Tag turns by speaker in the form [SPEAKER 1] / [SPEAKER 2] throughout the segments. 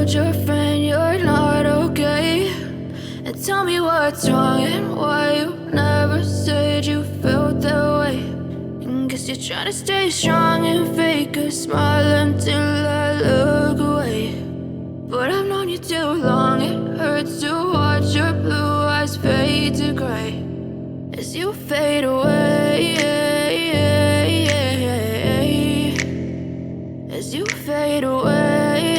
[SPEAKER 1] told your friend you're not okay, and tell me what's wrong and why you never said you felt that way. And guess you're trying to stay strong and fake a smile until I look away. But I've known you too long, it hurts to watch your blue eyes fade to gray as you fade away, as you fade away.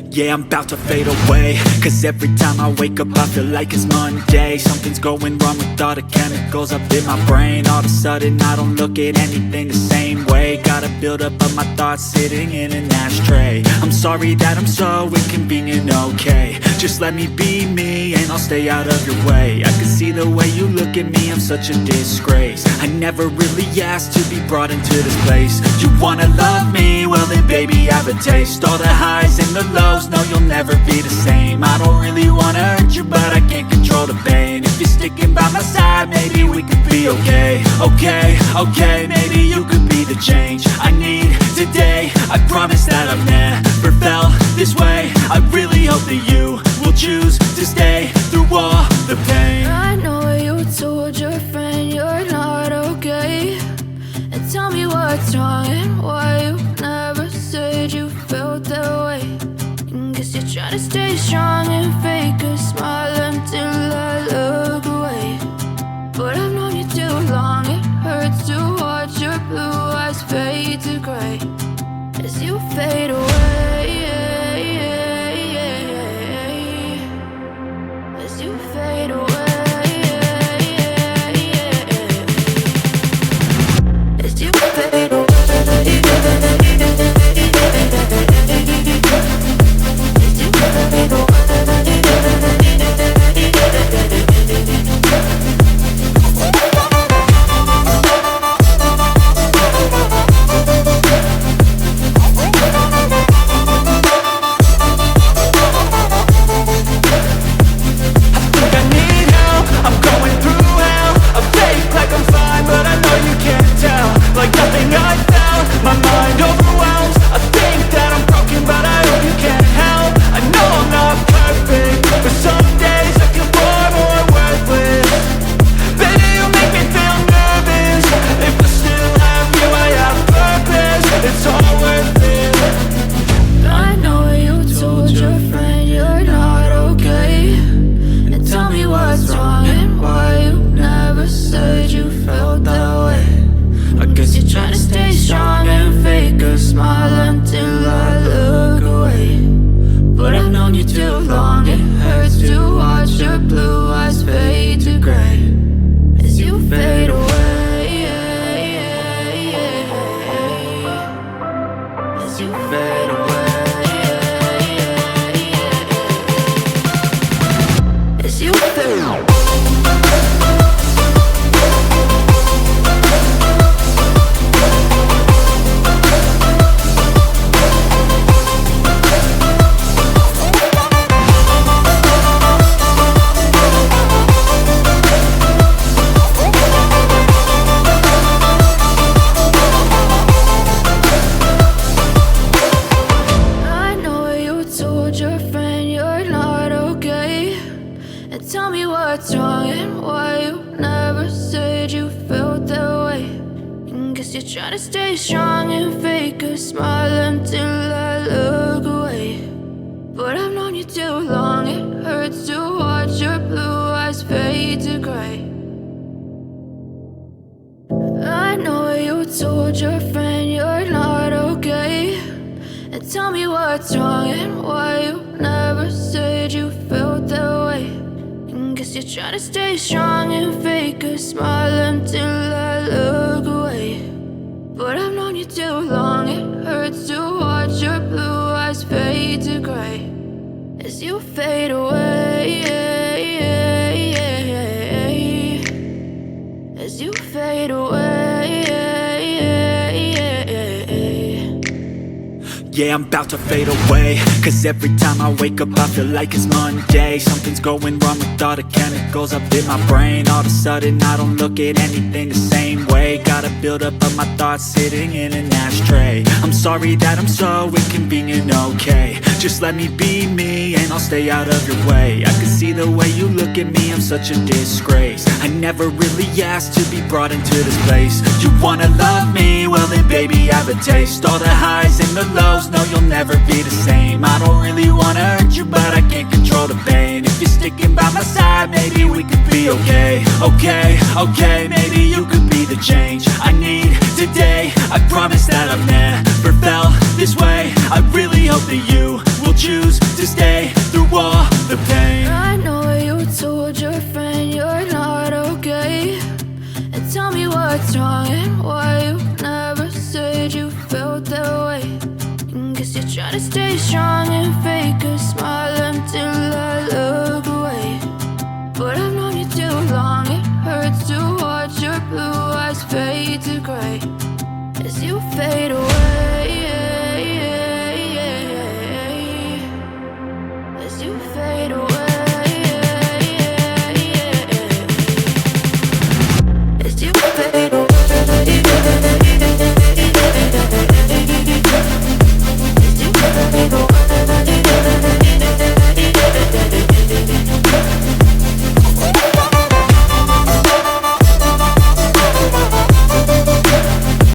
[SPEAKER 2] Yeah, I'm about to fade away, cause every time I wake up I feel like it's Monday. Something's going wrong with all the chemicals up in my brain. All of a sudden I don't look at anything the same way. Got a build up of my thoughts sitting in an ashtray. I'm sorry that I'm so inconvenient, okay. Just let me be me and I'll stay out of your way. I can see the way you look at me, I'm such a disgrace. I never really asked to be brought into this place. You wanna love me? Well then baby, have a taste. All the highs and the lows, no, you'll never be the same. I don't really wanna hurt you, but I can't control the pain. If you're sticking by my side, maybe we could be okay. Okay, maybe you could be the change I need today. I promise that I've never felt this way. I really hope that you will choose to stay through all the pain.
[SPEAKER 1] I know you told your friend you're not okay, and tell me what's wrong and why you never said you felt that way. And guess you're trying to stay strong and fake a smile until I look away. But I've known you too long, it hurts to watch your blue eyes fade to gray as you fade away, as you fade away. As you fade away. Tell me what's wrong and why you never said you felt that way. And guess you're trying to stay strong and fake a smile until I look away. But I've known you too long, it hurts to watch your blue eyes fade to gray. I know you told your friend you're not okay, and tell me what's wrong and why you never said you felt that way. Guess you're trying to stay strong and fake a smile until I look away. But I've known you too long, it hurts to watch your blue eyes fade to gray as you fade away, as you fade away.
[SPEAKER 2] Yeah, I'm about to fade away, cause every time I wake up I feel like it's Monday. Something's going wrong with all the chemicals up in my brain. All of a sudden I don't look at anything the same way. Gotta build up of my thoughts sitting in an ashtray. I'm sorry that I'm so inconvenient, okay. Just let me be me and I'll stay out of your way. I can see the way you look at me, I'm such a disgrace. I never really asked to be brought into this place. You wanna love me? Well then baby have a taste. All the highs and the lows, no you'll never be the same. I don't really wanna hurt you but I can't control the pain. If you're sticking by my side, maybe we could be okay. Okay, maybe you could be the change I need today. I promise that I've never felt this way. I really hope that you will choose to stay through all the pain.
[SPEAKER 1] I know you told your friend you're not okay, and tell me what's wrong and why you never said you felt that way. Guess you're trying to stay strong and fake a smile until I look away. But I've known you too long, it hurts to watch your blue eyes fade to gray as you fade away.